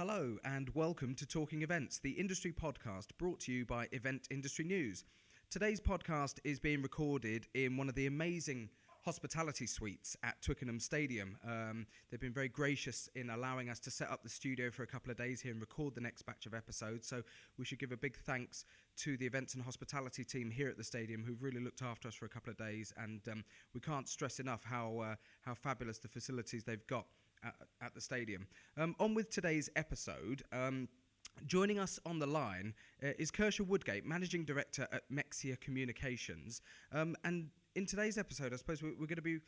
Hello and welcome to Talking Events, the industry podcast brought to you by Event Industry News. Today's podcast is being recorded in one of the amazing hospitality suites at Twickenham Stadium. They've been very gracious in allowing us to set up the studio for a couple of days here and record the next batch of episodes. So we should give a big thanks to the events and hospitality team here at the stadium who've really looked after us for a couple of days. And we can't stress enough how fabulous the facilities they've got at the stadium. On with today's episode. Joining us on the line is Kursha Woodgate, Managing Director at Mexia Communications. And in today's episode, I suppose we're going to be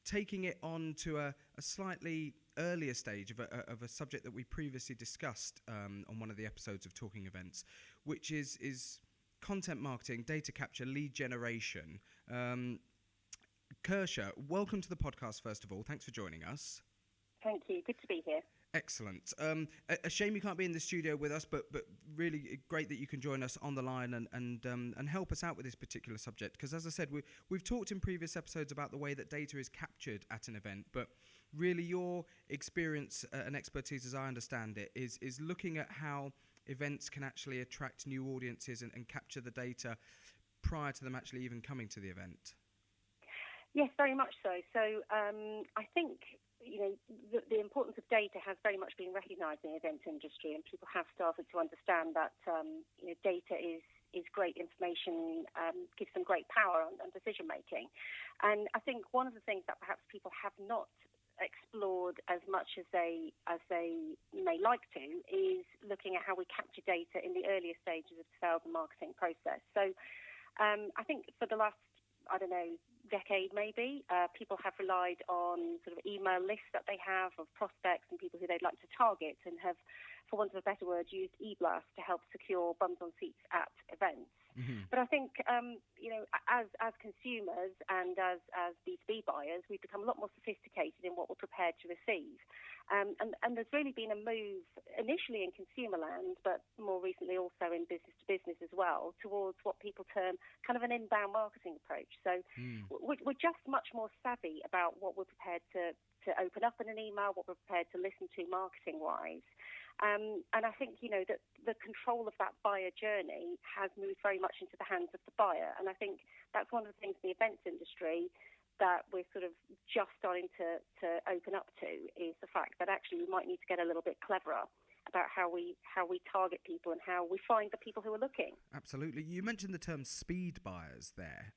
taking it on to a slightly earlier stage of a subject that we previously discussed on one of the episodes of Talking Events, which is content marketing, data capture, lead generation. Kursha, welcome to the podcast, first of all. Thanks for joining us. Thank you. Good to be here. Excellent. A shame you can't be in the studio with us, but really great that you can join us on the line and help us out with this particular subject. Because as I said, we've talked in previous episodes about the way that data is captured at an event, but really your experience and expertise, as I understand it, is looking at how events can actually attract new audiences and capture the data prior to them actually even coming to the event. Yes, very much so. So I think the importance of data has very much been recognised in the events industry, and people have started to understand that data is great information, gives them great power on decision making. And I think one of the things that perhaps people have not explored as much as they may like to is looking at how we capture data in the earlier stages of the sales and marketing process. So I think for the last decade maybe, people have relied on sort of email lists that they have of prospects and people who they'd like to target, and have, for want of a better word, used e-blast to help secure bums on seats at events. Mm-hmm. But I think, as consumers and as B2B buyers, we've become a lot more sophisticated in what we're prepared to receive. And there's really been a move, initially in consumer land, but more recently also in business to business as well, towards what people term kind of an inbound marketing approach. So we're just much more savvy about what we're prepared to open up in an email, what we're prepared to listen to marketing-wise. And I think, that the control of that buyer journey has moved very much into the hands of the buyer. And I think that's one of the things in the events industry that we're sort of just starting to open up to, is the fact that actually we might need to get a little bit cleverer about how we target people and how we find the people who are looking. Absolutely. You mentioned the term speed buyers there.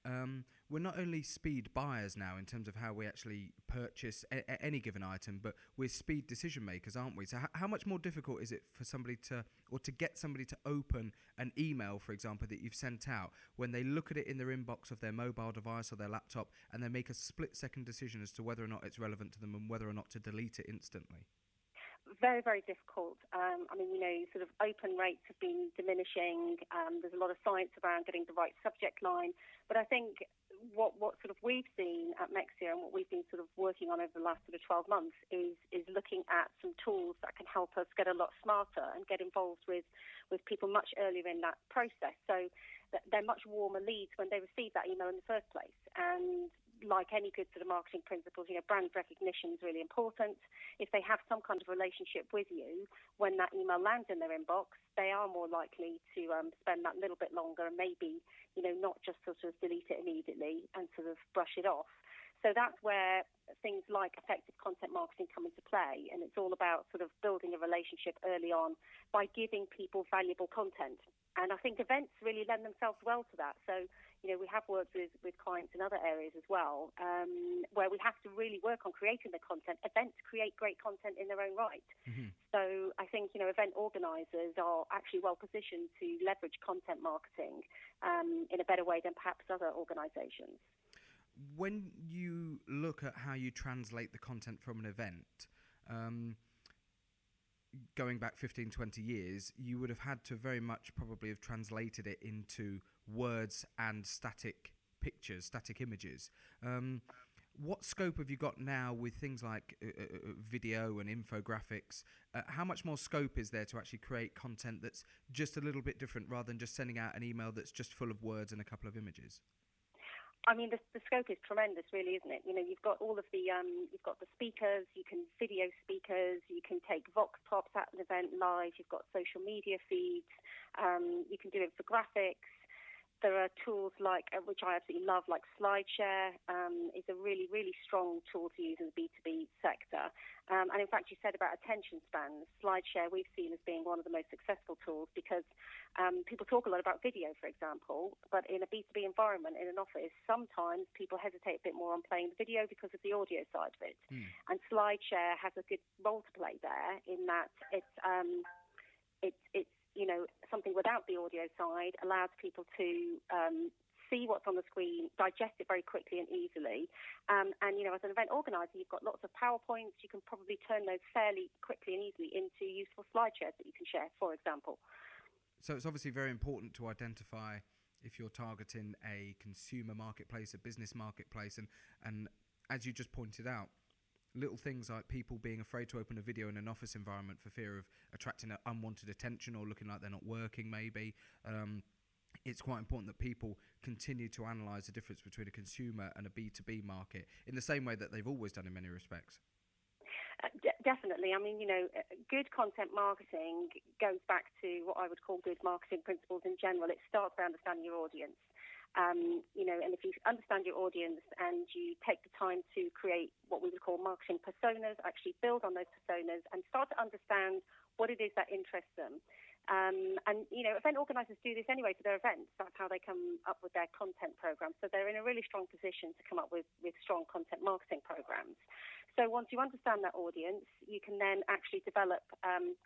We're not only speed buyers now in terms of how we actually purchase any given item, but we're speed decision makers, aren't we? So how much more difficult is it for somebody to get somebody to open an email, for example, that you've sent out, when they look at it in their inbox of their mobile device or their laptop and they make a split-second decision as to whether or not it's relevant to them and whether or not to delete it instantly? Very, very difficult. Sort of open rates have been diminishing. There's a lot of science around getting the right subject line. But I think what sort of we've seen at Mexia and what we've been sort of working on over the last sort of 12 months is looking at some tools that can help us get a lot smarter and get involved with people much earlier in that process. So they're much warmer leads when they receive that email in the first place. And like any good sort of marketing principles, brand recognition is really important. If they have some kind of relationship with you, when that email lands in their inbox, they are more likely to spend that little bit longer and maybe, not just sort of delete it immediately and sort of brush it off. So that's where things like effective content marketing come into play, and it's all about sort of building a relationship early on by giving people valuable content. And I think events really lend themselves well to that. So, we have worked with clients in other areas as well, where we have to really work on creating the content. Events create great content in their own right. Mm-hmm. So I think, event organisers are actually well positioned to leverage content marketing in a better way than perhaps other organisations. When you look at how you translate the content from an event, going back 15, 20 years, you would have had to very much probably have translated it into words and static pictures, static images. What scope have you got now with things like video and infographics? How much more scope is there to actually create content that's just a little bit different rather than just sending out an email that's just full of words and a couple of images? I mean, the scope is tremendous, really, isn't it? You know, you've got all of the you've got the speakers, you can video speakers, you can take vox pops at an event live, you've got social media feeds, you can do infographics. There are tools like, which I absolutely love, like SlideShare is a really, really strong tool to use in the B2B sector. And in fact, you said about attention spans. SlideShare we've seen as being one of the most successful tools because people talk a lot about video, for example, but in a B2B environment, in an office, sometimes people hesitate a bit more on playing the video because of the audio side of it. And SlideShare has a good role to play there in that it's you know, something without the audio side allows people to see what's on the screen, digest it very quickly and easily. And, you know, as an event organizer, you've got lots of PowerPoints. You can probably turn those fairly quickly and easily into useful slide shares that you can share, for example. So it's obviously very important to identify if you're targeting a consumer marketplace, a business marketplace, and as you just pointed out, little things like people being afraid to open a video in an office environment for fear of attracting unwanted attention or looking like they're not working maybe. It's quite important that people continue to analyse the difference between a consumer and a B2B market in the same way that they've always done in many respects. Definitely. I mean, you know, good content marketing goes back to what I would call good marketing principles in general. It starts by understanding your audience. You know, and if you understand your audience and you take the time to create what we would call marketing personas, actually build on those personas and start to understand what it is that interests them. And, you know, event organisers do this anyway for their events. That's how they come up with their content programs. So they're in a really strong position to come up with strong content marketing programs. So once you understand that audience, you can then actually develop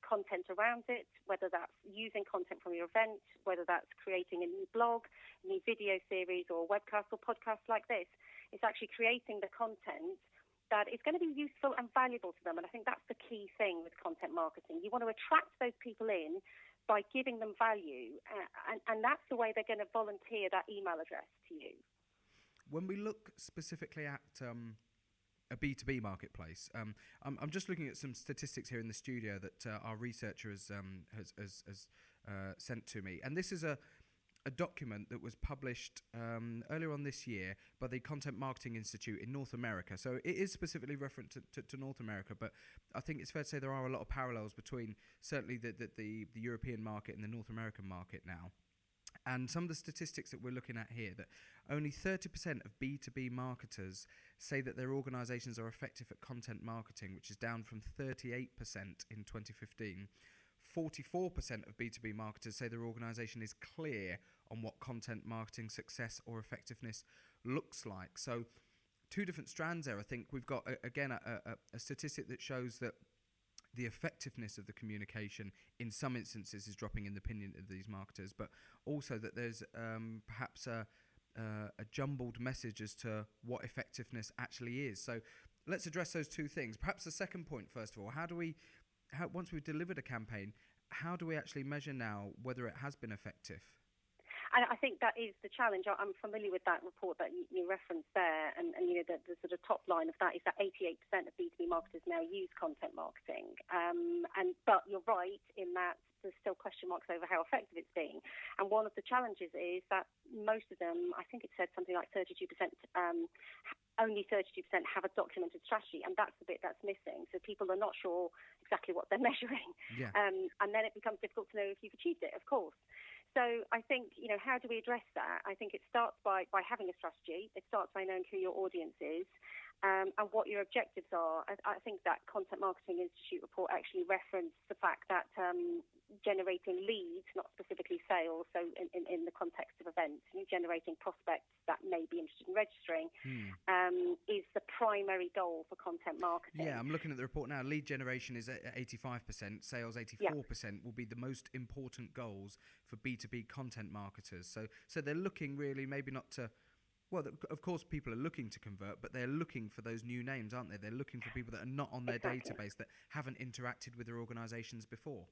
content around it, whether that's using content from your event, whether that's creating a new blog, a new video series or webcast or podcast like this. It's actually creating the content that is going to be useful and valuable to them. And I think that's the key thing with content marketing. You want to attract those people in by giving them value, and that's the way they're going to volunteer that email address to you. When we look specifically at a B2B marketplace, I'm just looking at some statistics here in the studio that our researcher has sent to me, and this is a document that was published earlier on this year by the Content Marketing Institute in North America. So it is specifically referent to North America, but I think it's fair to say there are a lot of parallels between certainly the European market and the North American market now. And some of the statistics that we're looking at here, that only 30% of B2B marketers say that their organisations are effective at content marketing, which is down from 38% in 2015. 44% of B2B marketers say their organisation is clear on what content marketing success or effectiveness looks like. So two different strands there. I think we've got, again, a statistic that shows that the effectiveness of the communication in some instances is dropping in the opinion of these marketers, but also that there's perhaps a jumbled message as to what effectiveness actually is. So let's address those two things. Perhaps the second point, first of all, once we've delivered a campaign, how do we actually measure now whether it has been effective? And I think that is the challenge. I'm familiar with that report that you referenced there, and you know the sort of top line of that is that 88% of B2B marketers now use content marketing. But you're right in that there's still question marks over how effective it's been. And one of the challenges is that most of them, I think it said something like 32%, only 32% have a documented strategy, and that's the bit that's missing. So people are not sure exactly what they're measuring. Yeah. And then it becomes difficult to know if you've achieved it, of course. So I think, you know, how do we address that? I think it starts by having a strategy. It starts by knowing who your audience is and what your objectives are. I think that Content Marketing Institute report actually referenced the fact that generating leads, not specifically sales, so in the context of events, generating prospects that may be interested in registering, is the primary goal for content marketing. Yeah, I'm looking at the report now. Lead generation is at 85%, sales 84% will be the most important goals for B2B content marketers. So they're looking really maybe not to... Well, of course, people are looking to convert, but they're looking for those new names, aren't they? They're looking for people that are not on their database, that haven't interacted with their organisations before.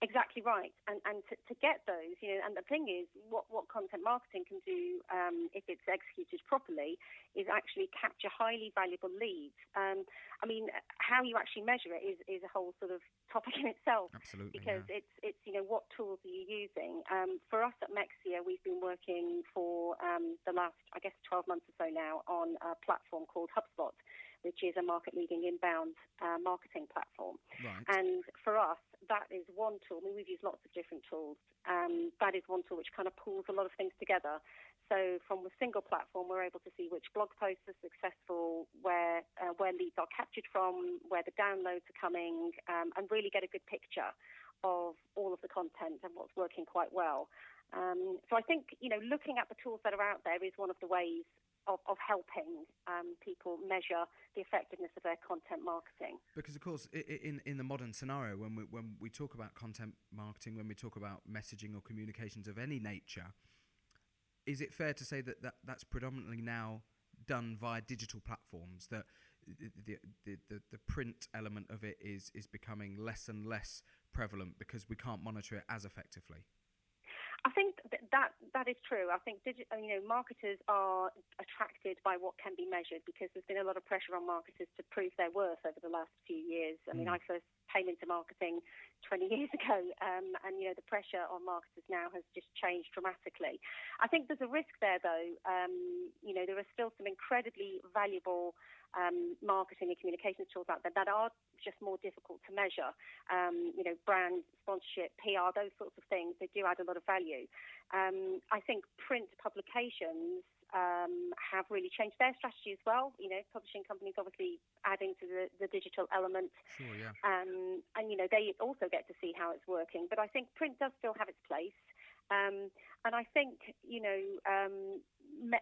Exactly right, and to get those, and the thing is, what content marketing can do, if it's executed properly, is actually capture highly valuable leads. I mean, how you actually measure it is a whole sort of topic in itself. Absolutely, because yeah. it's what tools are you using? For us at Mexia, we've been working for the last, I guess, 12 months or so now on a platform called HubSpot, which is a market-leading inbound marketing platform. Right. And for us, that is one tool. I mean, we've used lots of different tools. That is one tool which kind of pulls a lot of things together. So from a single platform, we're able to see which blog posts are successful, where leads are captured from, where the downloads are coming, and really get a good picture of all of the content and what's working quite well. So I think, looking at the tools that are out there is one of the ways of helping people measure the effectiveness of their content marketing. Because, of course, in the modern scenario, when we talk about content marketing, when we talk about messaging or communications of any nature, is it fair to say that's predominantly now done via digital platforms, that the print element of it is becoming less and less prevalent because we can't monitor it as effectively? I think that is true. I think marketers are attracted by what can be measured, because there's been a lot of pressure on marketers to prove their worth over the last few years. I mean, I first came into marketing 20 years ago, and the pressure on marketers now has just changed dramatically. I think there's a risk there, though. There are still some incredibly valuable marketing and communications tools out there that are just more difficult to measure. Brand sponsorship, PR, those sorts of things, they do add a lot of value. I think print publications have really changed their strategy as well. Publishing companies obviously adding to the digital element. Sure, yeah. And they also get to see how it's working. But I think print does still have its place. And I think,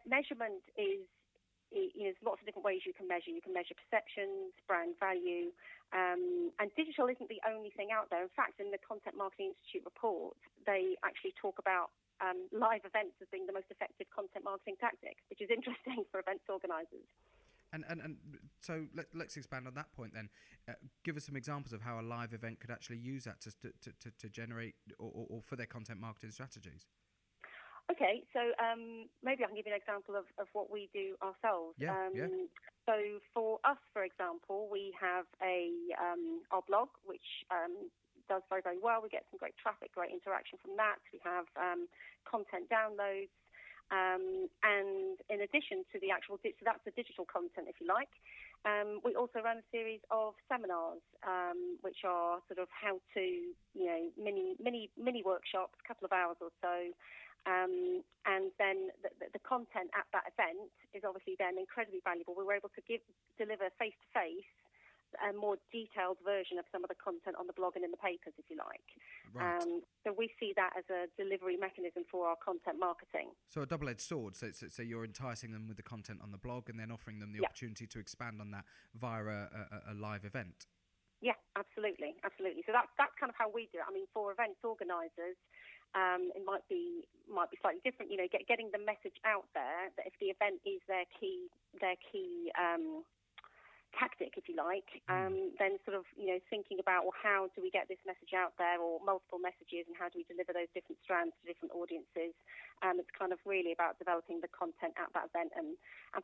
measurement is, there's lots of different ways you can measure. You can measure perceptions, brand value, and digital isn't the only thing out there. In fact, in the Content Marketing Institute report, they actually talk about live events as being the most effective content marketing tactic, which is interesting for events organisers. And so let's expand on that point then. Give us some examples of how a live event could actually use that to generate or for their content marketing strategies. Okay, so maybe I can give you an example of what we do ourselves. Yeah. So for us, for example, we have our blog, which does very, very well. We get some great traffic, great interaction from that. We have content downloads. And in addition to the actual, so that's the digital content, if you like. We also run a series of seminars, which are sort of how to, mini workshops, a couple of hours or so. And then the content at that event is obviously then incredibly valuable. We were able to deliver face-to-face a more detailed version of some of the content on the blog and in the papers, if you like. Right. So we see that as a delivery mechanism for our content marketing. So a double-edged sword. So you're enticing them with the content on the blog and then offering them the opportunity to expand on that via a live event. Yeah, absolutely. So that's kind of how we do it. I mean, for events organisers, it might be slightly different. Getting the message out there that if the event is their key tactic, if you like, then sort of thinking about, well, how do we get this message out there, or multiple messages, and how do we deliver those different strands to different audiences? It's kind of really about developing the content at that event and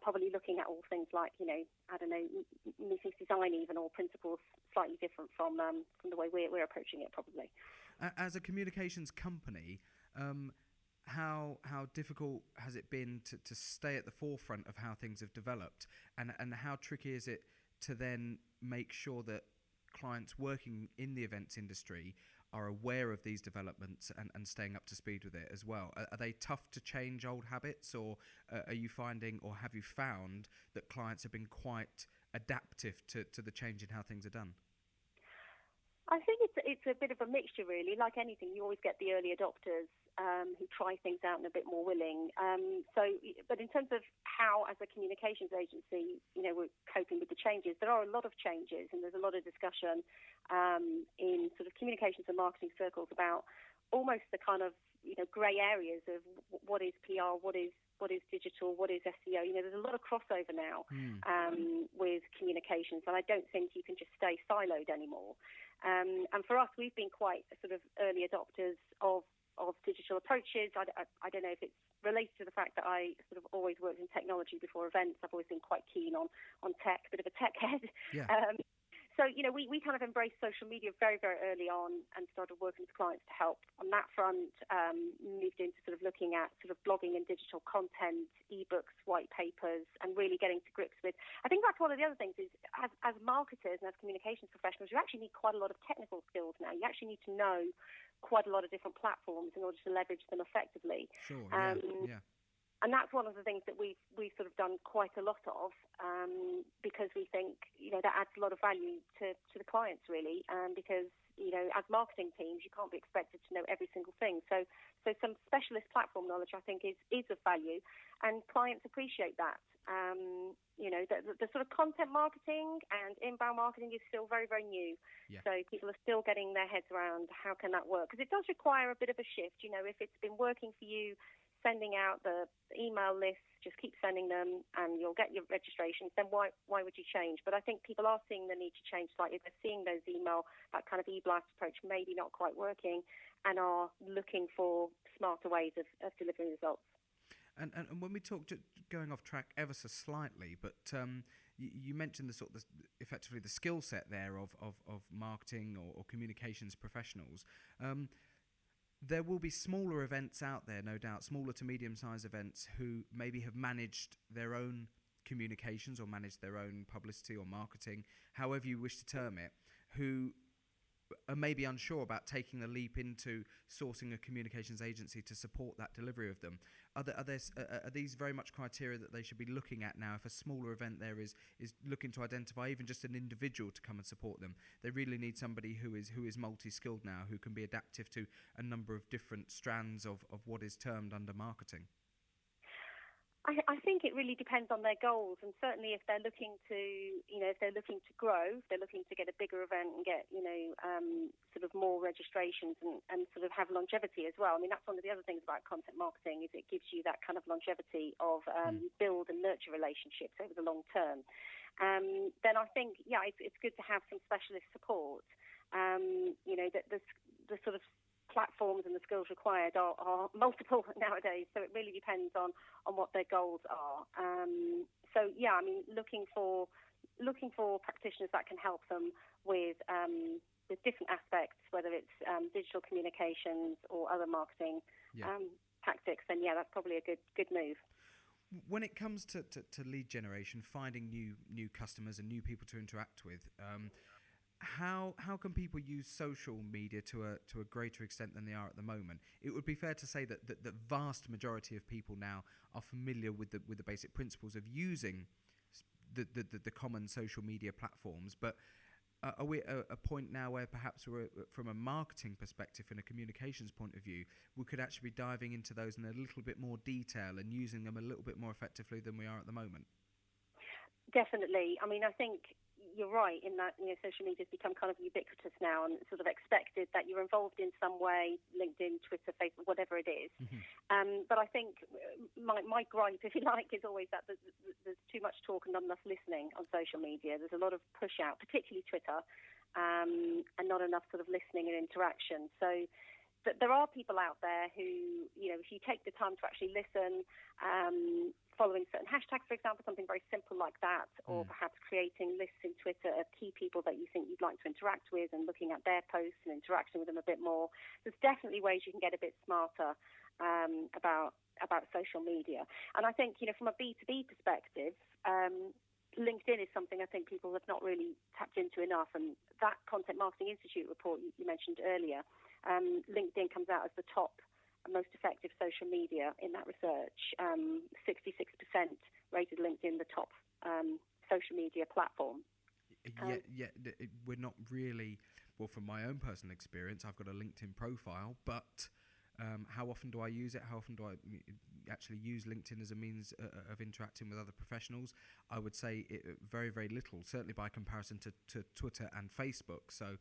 probably looking at all things like message design even, or principles slightly different from the way we're approaching it probably. As a communications company, how difficult has it been to stay at the forefront of how things have developed, and how tricky is it to then make sure that clients working in the events industry are aware of these developments and staying up to speed with it as well? Are they tough to change old habits, or are you finding, or have you found that clients have been quite adaptive to the change in how things are done? I think it's a bit of a mixture, really. Like anything, you always get the early adopters who try things out and are a bit more willing. But in terms of how, as a communications agency, we're coping with the changes, there are a lot of changes, and there's a lot of discussion in sort of communications and marketing circles about almost the kind of grey areas of what is PR, what is digital, what is SEO. There's a lot of crossover now with communications, and I don't think you can just stay siloed anymore. And for us, we've been quite sort of early adopters of digital approaches. I don't know if it's related to the fact that I sort of always worked in technology before events. I've always been quite keen on tech, a bit of a tech head. Yeah. So, we kind of embraced social media very, very early on and started working with clients to help on that front, moved into sort of looking at sort of blogging and digital content, ebooks, white papers, and really getting to grips with. I think that's one of the other things is as marketers and as communications professionals, you actually need quite a lot of technical skills now. You actually need to know quite a lot of different platforms in order to leverage them effectively. Sure, yeah. And that's one of the things that we've sort of done quite a lot of, because we think, that adds a lot of value to the clients, really, because, as marketing teams, you can't be expected to know every single thing. So some specialist platform knowledge, I think, is of value, and clients appreciate that. The sort of content marketing and inbound marketing is still very, very new. Yeah. So people are still getting their heads around how can that work, because it does require a bit of a shift. If it's been working for you, sending out the email lists, just keep sending them and you'll get your registrations, then why would you change? But I think people are seeing the need to change slightly. They're seeing that kind of e-blast approach maybe not quite working, and are looking for smarter ways of delivering results. And when we talk, going off track ever so slightly, but you mentioned effectively the skill set there of marketing or communications professionals. There will be smaller events out there, no doubt, smaller to medium-sized events who maybe have managed their own communications or managed their own publicity or marketing, however you wish to term it, who are maybe unsure about taking the leap into sourcing a communications agency to support that delivery of them. Are these very much criteria that they should be looking at now? If a smaller event there is looking to identify even just an individual to come and support them, they really need somebody who is multi-skilled now, who can be adaptive to a number of different strands of what is termed under marketing. I think it really depends on their goals, and certainly if they're looking to, if they're looking to grow, if they're looking to get a bigger event and get, sort of more registrations and sort of have longevity as well. I mean, that's one of the other things about content marketing, is it gives you that kind of longevity of build and nurture relationships over the long term. Then I think, it's good to have some specialist support. That the sort of platforms and the skills required are multiple nowadays, so it really depends on what their goals are. Looking for practitioners that can help them with different aspects, whether it's digital communications or other marketing tactics, then that's probably a good move. When it comes to lead generation, finding new customers and new people to interact with, how can people use social media to a greater extent than they are at the moment? It would be fair to say that the vast majority of people now are familiar with the basic principles of using the common social media platforms, but are we at a point now where perhaps we're, from a marketing perspective and a communications point of view, we could actually be diving into those in a little bit more detail and using them a little bit more effectively than we are at the moment? Definitely. I mean, I think you're right in that social media has become kind of ubiquitous now, and it's sort of expected that you're involved in some way, LinkedIn, Twitter, Facebook, whatever it is. Mm-hmm. But I think my gripe, if you like, is always that there's too much talk and not enough listening on social media. There's a lot of push out, particularly Twitter, and not enough sort of listening and interaction. So there are people out there who, if you take the time to actually listen, following certain hashtags, for example, something very simple like that, or perhaps creating lists in Twitter of key people that you think you'd like to interact with and looking at their posts and interacting with them a bit more. There's definitely ways you can get a bit smarter about social media. And I think, from a B2B perspective, LinkedIn is something I think people have not really tapped into enough. And that Content Marketing Institute report you mentioned earlier, LinkedIn comes out as the top most effective social media in that research. 66% rated LinkedIn the top social media platform. We're not really, well, from my own personal experience, I've got a LinkedIn profile, but how often do I use it? How often do I actually use LinkedIn as a means of interacting with other professionals? I would say very, very little, certainly by comparison to Twitter and Facebook. So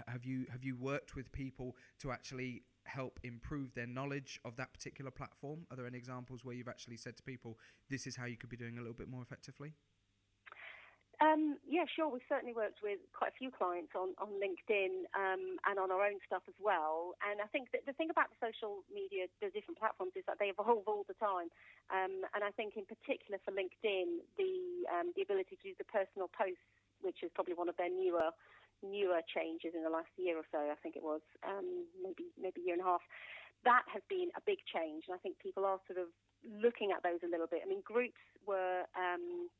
have you worked with people to actually help improve their knowledge of that particular platform? Are there any examples where you've actually said to people, this is how you could be doing a little bit more effectively? Yeah, sure. We've certainly worked with quite a few clients on LinkedIn and on our own stuff as well. And I think that the thing about the social media, the different platforms, is that they evolve all the time. And I think in particular for LinkedIn, the ability to do the personal posts, which is probably one of their newer changes in the last year or so, I think it was, maybe a year and a half, that has been a big change. And I think people are sort of looking at those a little bit. I mean, groups were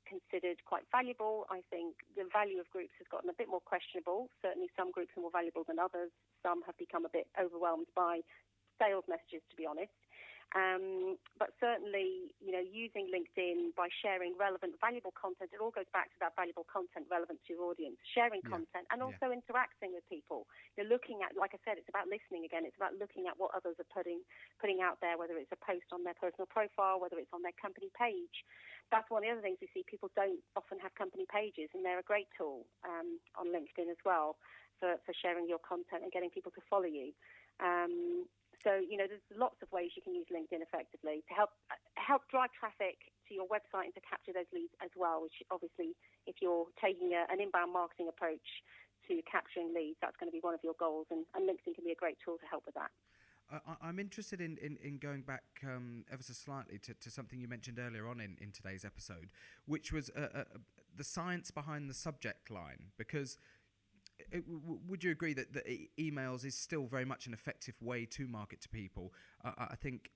considered quite valuable. I think the value of groups has gotten a bit more questionable. Certainly some groups are more valuable than others. Some have become a bit overwhelmed by sales messages, to be honest. But certainly, using LinkedIn by sharing relevant, valuable content, it all goes back to that valuable content relevant to your audience, sharing content and also interacting with people. You're looking at, like I said, it's about listening again. It's about looking at what others are putting out there, whether it's a post on their personal profile, whether it's on their company page. That's one of the other things we see. People don't often have company pages, and they're a great tool on LinkedIn as well for sharing your content and getting people to follow you. So, there's lots of ways you can use LinkedIn effectively to help drive traffic to your website and to capture those leads as well, which obviously, if you're taking an inbound marketing approach to capturing leads, that's going to be one of your goals, and LinkedIn can be a great tool to help with that. I'm interested in going back ever so slightly to something you mentioned earlier on in today's episode, which was the science behind the subject line, because would you agree that emails is still very much an effective way to market to people? I think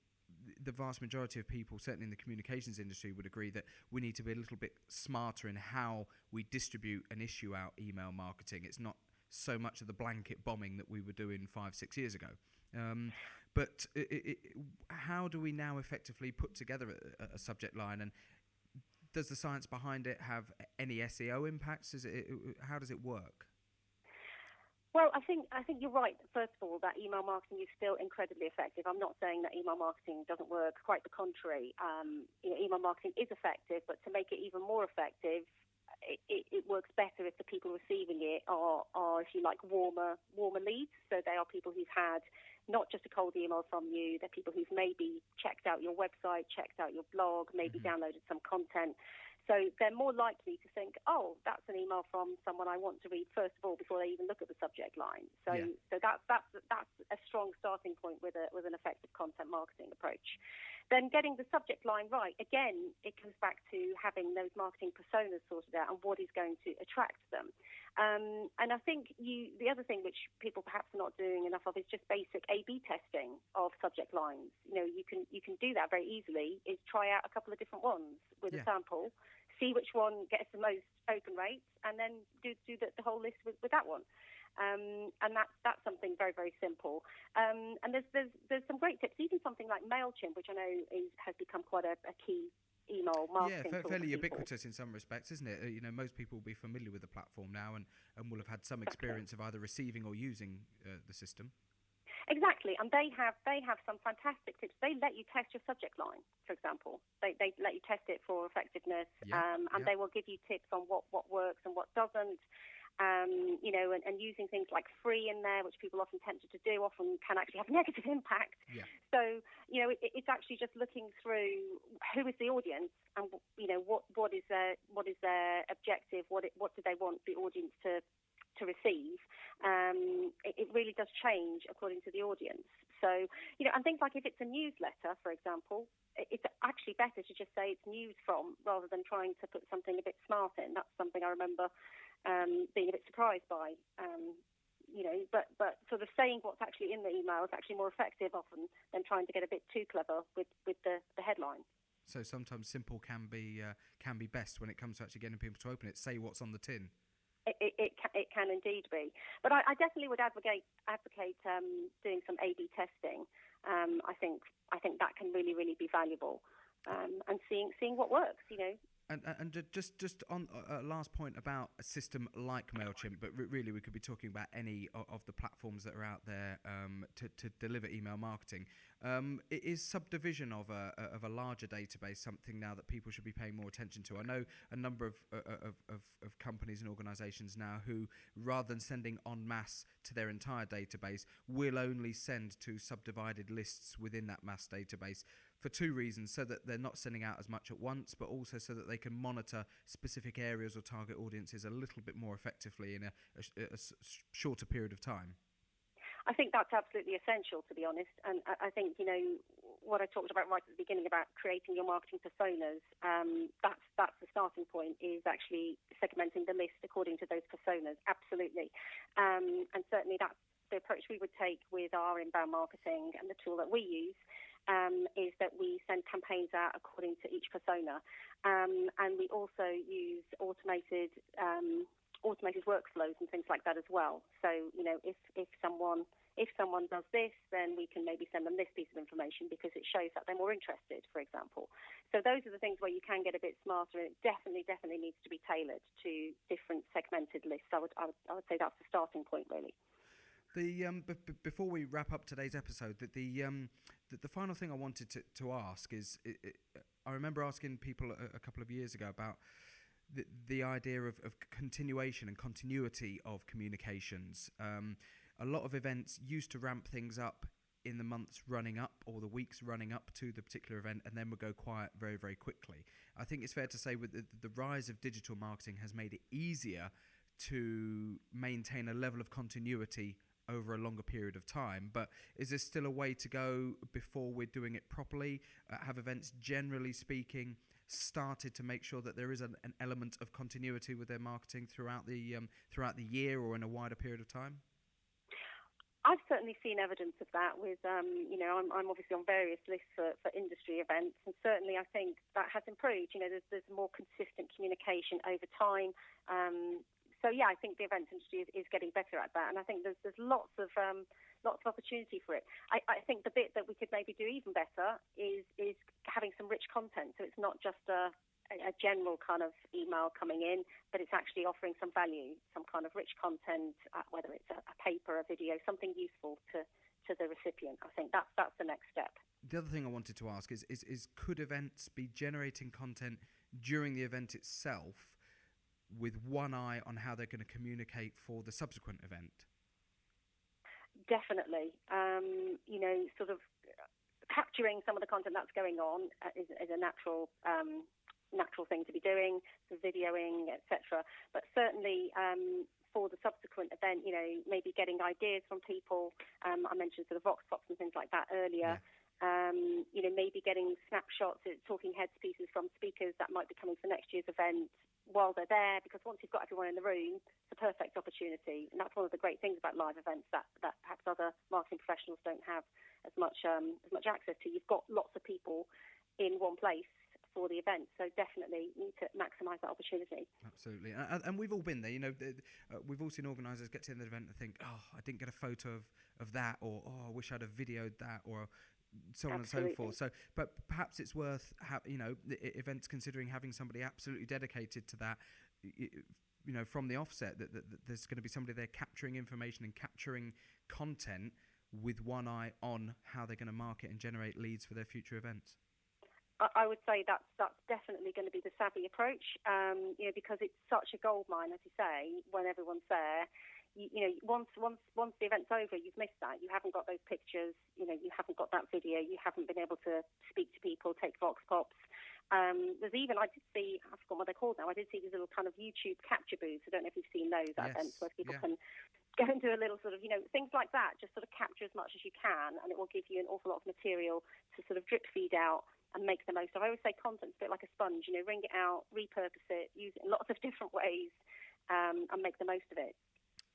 the vast majority of people, certainly in the communications industry, would agree that we need to be a little bit smarter in how we distribute and issue out email marketing. It's not so much of the blanket bombing that we were doing 5-6 years ago. But how do we now effectively put together a subject line, and does the science behind it have any SEO impacts? How does it work? Well, I think you're right. First of all, that email marketing is still incredibly effective. I'm not saying that email marketing doesn't work. Quite the contrary. Email marketing is effective, but to make it even more effective, it works better if the people receiving it are, if you like, warmer leads. So they are people who've had not just a cold email from you. They're people who've maybe checked out your website, checked out your blog, maybe downloaded some content. So they're more likely to think, oh, that's an email from someone I want to read first of all before they even look at the subject line. So that's a strong starting point with an effective content marketing approach. Then getting the subject line right, again, it comes back to having those marketing personas sorted out and what is going to attract them. And I think the other thing which people perhaps are not doing enough of is just basic A/B testing of subject lines. You can do that very easily. Is try out a couple of different ones with a sample, see which one gets the most open rates, and then do the whole list with that one. And that's something very, very simple. And there's some great tips, even something like MailChimp, which I know has become quite a key email marketing tool. Fairly ubiquitous in some respects, isn't it? Most people will be familiar with the platform now and will have had some experience of either receiving or using the system. Exactly, and they have some fantastic tips. They let you test your subject line, for example. They let you test it for effectiveness, and they will give you tips on what works and what doesn't. And using things like free in there, which people often tempted to do, often can actually have negative impact. Yeah. So, it's actually just looking through who is the audience and, what is their objective, what do they want the audience to receive. It really does change according to the audience. So, and things like if it's a newsletter, for example, it's actually better to just say it's news from rather than trying to put something a bit smart in. That's something I remember being a bit surprised by. But sort of saying what's actually in the email is actually more effective often than trying to get a bit too clever with the headline. So sometimes simple can be best when it comes to actually getting people to open it. Say what's on the tin. It can indeed be, but I definitely would advocate doing some A/B testing. I think that can really, really be valuable, and seeing what works. And just on a last point about a system like MailChimp, but really we could be talking about any of the platforms that are out there to deliver email marketing. Is subdivision of a larger database something now that people should be paying more attention to? I know a number of companies and organisations now who, rather than sending en masse to their entire database, will only send to subdivided lists within that mass database. for two reasons: so that they're not sending out as much at once, but also so that they can monitor specific areas or target audiences a little bit more effectively in a shorter period of time. I think that's absolutely essential, to be honest. And I think, what I talked about right at the beginning about creating your marketing personas, that's the starting point, is actually segmenting the list according to those personas. Absolutely. And certainly that's the approach we would take with our inbound marketing, and the tool that we use is that we send campaigns out according to each persona. And we also use automated workflows and things like that as well. So, if someone does this, then we can maybe send them this piece of information because it shows that they're more interested, for example. So those are the things where you can get a bit smarter, and it definitely needs to be tailored to different segmented lists. I would say that's the starting point, really. Before we wrap up today's episode, the final thing I wanted to ask is, I remember asking people a couple of years ago about the idea of continuation and continuity of communications. A lot of events used to ramp things up in the months running up, or the weeks running up to the particular event, and then would go quiet very, very quickly. I think it's fair to say with the rise of digital marketing has made it easier to maintain a level of continuity over a longer period of time. But is there still a way to go before we're doing it properly? Have events, generally speaking, started to make sure that there is an element of continuity with their marketing throughout the year or in a wider period of time? I've certainly seen evidence of that with, I'm obviously on various lists for industry events, and certainly I think that has improved. There's more consistent communication over time. So yeah, I think the events industry is getting better at that, and I think there's lots of opportunity for it. I think the bit that we could maybe do even better is having some rich content. So it's not just a general kind of email coming in, but it's actually offering some value, some kind of rich content, whether it's a paper, a video, something useful to the recipient. I think that's the next step. The other thing I wanted to ask is could events be generating content during the event itself with one eye on how they're going to communicate for the subsequent event? Definitely. Sort of capturing some of the content that's going on is a natural thing to be doing, so videoing, etc. But certainly for the subsequent event, maybe getting ideas from people. I mentioned sort of vox pops and things like that earlier. Yeah. Maybe getting snapshots, talking heads pieces from speakers that might be coming for next year's event while they're there, because once you've got everyone in the room, it's a perfect opportunity. And that's one of the great things about live events that perhaps other marketing professionals don't have as much access to. You've got lots of people in one place for the event, so definitely need to maximise that opportunity. Absolutely, and we've all been there. We've all seen organisers get to the end of the event and think, "Oh, I didn't get a photo of that," or "Oh, I wish I'd have videoed that," or so on Absolutely. and so forth. So, but perhaps it's worth events considering having somebody absolutely dedicated to that. From the offset, that there's going to be somebody there capturing information and capturing content with one eye on how they're going to market and generate leads for their future events. I would say that's definitely going to be the savvy approach, because it's such a goldmine, as you say, when everyone's there. Once the event's over, you've missed that. You haven't got those pictures. You haven't got that video. You haven't been able to speak to people, take vox pops. There's even, I forgot what they're called now. I did see these little kind of YouTube capture booths. I don't know if you've seen those at events where people can go and do a little sort of, things like that. Just sort of capture as much as you can, and it will give you an awful lot of material to sort of drip feed out and make the most of. I always say content's a bit like a sponge. Wring it out, repurpose it, use it in lots of different ways, and make the most of it.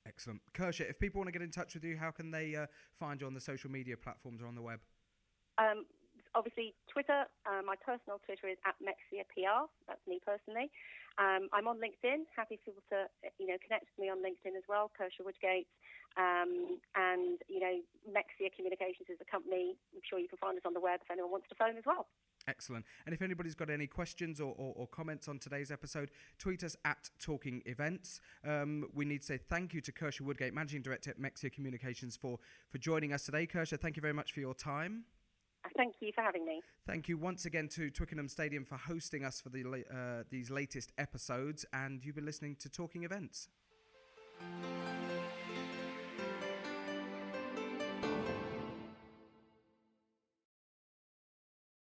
Excellent. Kursha, if people want to get in touch with you, how can they find you on the social media platforms or on the web? Obviously, Twitter. My personal Twitter is @MexiaPR. That's me personally. I'm on LinkedIn. Happy for people to connect with me on LinkedIn as well. Kursha Woodgate. And Mexia Communications is the company. I'm sure you can find us on the web if anyone wants to phone as well. Excellent. And if anybody's got any questions or comments on today's episode, tweet us @TalkingEvents. We need to say thank you to Kursha Woodgate, Managing Director at Mexia Communications, for joining us today. Kursha, thank you very much for your time. Thank you for having me. Thank you once again to Twickenham Stadium for hosting us for these latest episodes. And you've been listening to Talking Events.